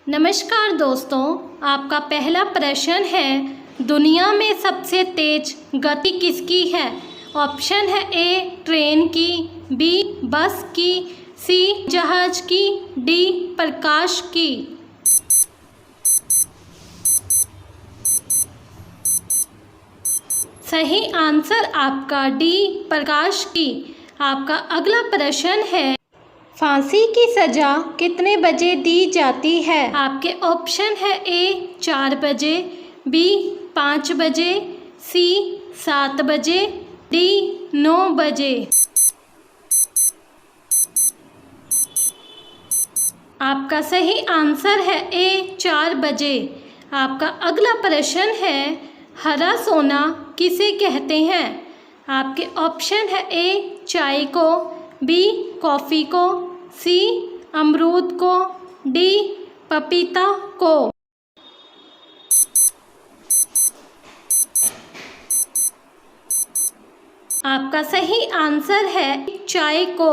नमस्कार दोस्तों, आपका पहला प्रश्न है, दुनिया में सबसे तेज गति किसकी है? ऑप्शन है ए ट्रेन की, बी बस की, सी जहाज की, डी प्रकाश की। सही आंसर आपका डी प्रकाश की। आपका अगला प्रश्न है, फांसी की सज़ा कितने बजे दी जाती है? आपके ऑप्शन है ए 4 बजे, बी 5 बजे, सी 7 बजे, डी 9 बजे। आपका सही आंसर है ए 4 बजे। आपका अगला प्रश्न है, हरा सोना किसे कहते हैं? आपके ऑप्शन है ए चाय को, बी कॉफ़ी को, सी अमरूद को, डी पपीता को। आपका सही आंसर है चाय को।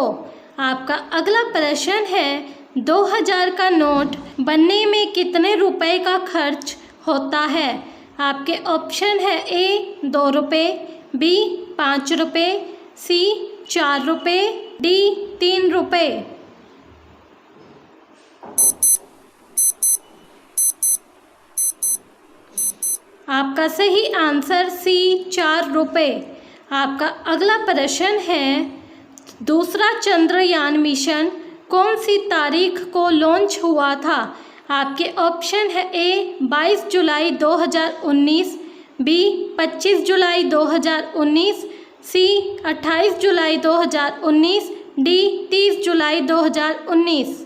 आपका अगला प्रश्न है, 2000 का नोट बनने में कितने रुपए का खर्च होता है? आपके ऑप्शन है ए 2 रुपये, बी 5 रुपये, सी 4 रुपये, डी 3 रुपये। आपका सही आंसर सी 4 रुपये। आपका अगला प्रश्न है, दूसरा चंद्रयान मिशन कौन सी तारीख को लॉन्च हुआ था? आपके ऑप्शन है ए 22 जुलाई 2019, बी 25 जुलाई 2019, सी 28 जुलाई 2019, डी 30 जुलाई 2019।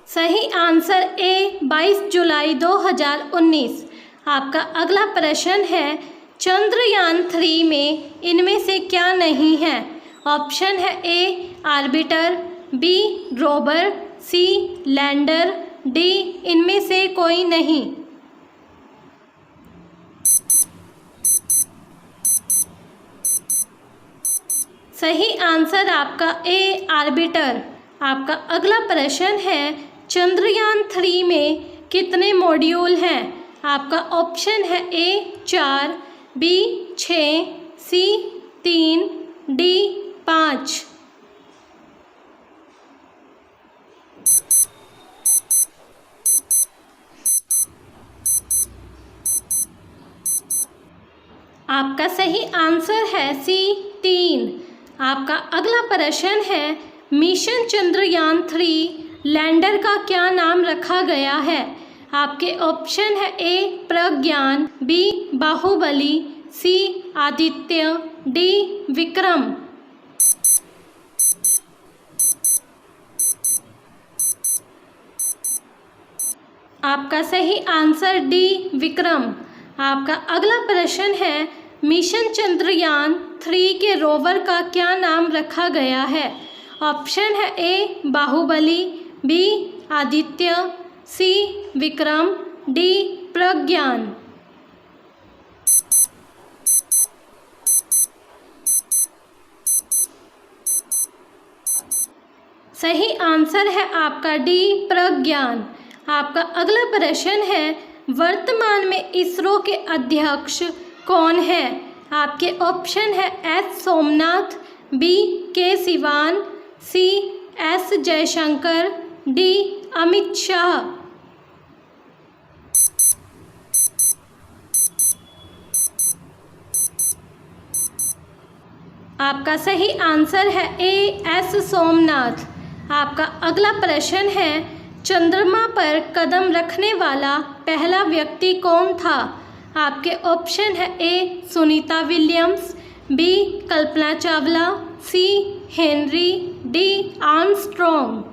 सही आंसर ए 22 जुलाई 2019। आपका अगला प्रश्न है, चंद्रयान 3 में इनमें से क्या नहीं है? ऑप्शन है ए आर्बिटर, बी रोवर, सी लैंडर, डी इनमें से कोई नहीं। सही आंसर आपका ए आर्बिटर। आपका अगला प्रश्न है, चंद्रयान 3 में कितने मॉड्यूल हैं? आपका ऑप्शन है ए 4, बी 6, सी 3, डी 5। आपका सही आंसर है सी 3। आपका अगला प्रश्न है, मिशन चंद्रयान 3 लैंडर का क्या नाम रखा गया है? आपके ऑप्शन है ए प्रज्ञान, बी बाहुबली, सी आदित्य, डी विक्रम। आपका सही आंसर डी विक्रम। आपका अगला प्रश्न है, मिशन चंद्रयान 3 के रोवर का क्या नाम रखा गया है? ऑप्शन है ए बाहुबली, बी आदित्य, सी विक्रम, डी प्रज्ञान। सही आंसर है आपका डी प्रज्ञान। आपका अगला प्रश्न है, वर्तमान में इसरो के अध्यक्ष कौन है? आपके ऑप्शन है S Somanath, B K Sivan, C S Jaishankar, D Amit Shah. आपका सही आंसर है ए एस सोमनाथ। आपका अगला प्रश्न है, चंद्रमा पर कदम रखने वाला पहला व्यक्ति कौन था? आपके ऑप्शन है ए सुनीता विलियम्स, बी कल्पना चावला, सी हेनरी, डी आर्मस्ट्रॉन्ग।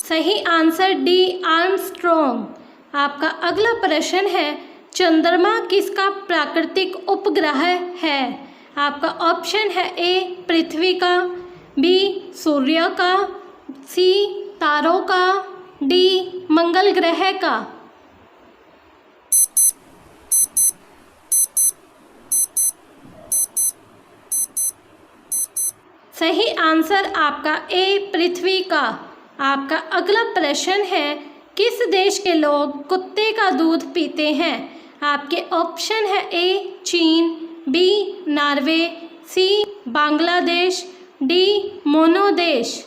सही आंसर डी आर्मस्ट्रॉन्ग। आपका अगला प्रश्न है, चंद्रमा किसका प्राकृतिक उपग्रह है? आपका ऑप्शन है ए पृथ्वी का, बी सूर्य का, सी तारों का, डी मंगल ग्रह का। सही आंसर आपका ए पृथ्वी का। आपका अगला प्रश्न है, किस देश के लोग कुत्ते का दूध पीते हैं? आपके ऑप्शन है ए चीन, बी नॉर्वे, सी बांग्लादेश, डी मोनो देश।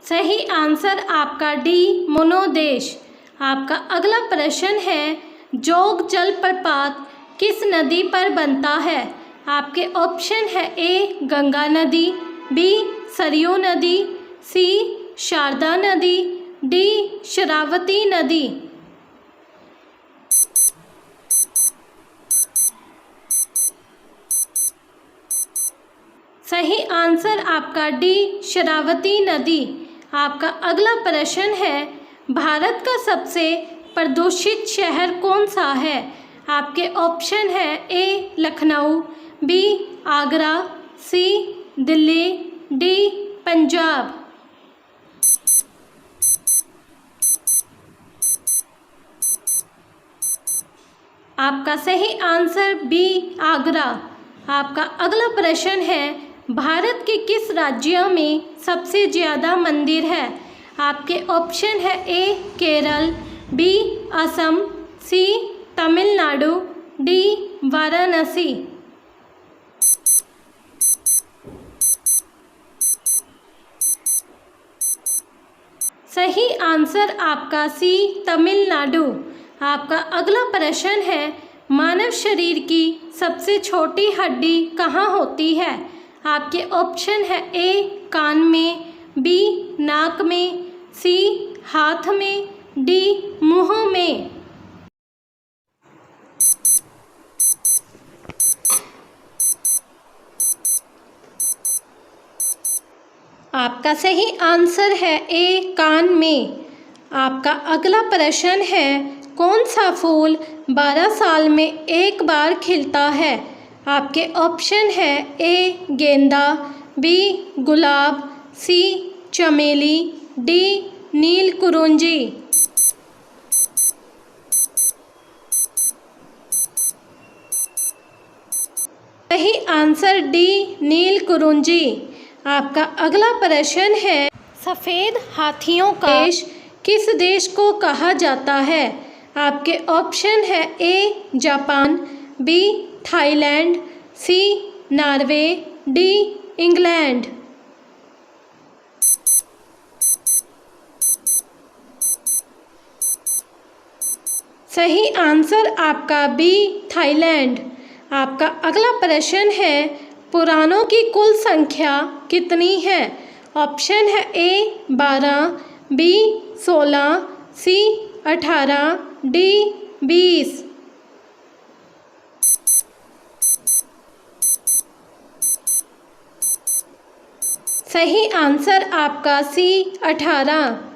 सही आंसर आपका डी मोनो देश। आपका अगला प्रश्न है, जोग जलप्रपात किस नदी पर बनता है? आपके ऑप्शन है ए गंगा नदी, बी सरयू नदी, सी शारदा नदी, डी शरावती नदी। सही आंसर आपका डी शरावती नदी। आपका अगला प्रश्न है, भारत का सबसे प्रदूषित शहर कौन सा है? आपके ऑप्शन है ए लखनऊ, बी आगरा, सी दिल्ली, डी पंजाब। आपका सही आंसर बी आगरा। आपका अगला प्रश्न है, भारत के किस राज्य में सबसे ज़्यादा मंदिर है? आपके ऑप्शन है ए केरल, बी असम, सी तमिलनाडु, डी वाराणसी। सही आंसर आपका सी तमिलनाडु। आपका अगला प्रश्न है, मानव शरीर की सबसे छोटी हड्डी कहाँ होती है? आपके ऑप्शन है ए कान में, बी नाक में, सी हाथ में, डी मुंह में। आपका सही आंसर है ए कान में। आपका अगला प्रश्न है, कौन सा फूल 12 साल में एक बार खिलता है? आपके ऑप्शन है ए गेंदा, बी गुलाब, सी चमेली, डी नील कुरुंजी। सही आंसर डी नील कुरुंजी। आपका अगला प्रश्न है, सफ़ेद हाथियों का देश किस देश को कहा जाता है? आपके ऑप्शन है A Japan, B Thailand, C Norway, D England. सही आंसर आपका बी थाईलैंड। आपका अगला प्रश्न है, पुराणों की कुल संख्या कितनी है? ऑप्शन है ए 12, बी 16, सी 18, डी 20। सही आंसर आपका सी 18।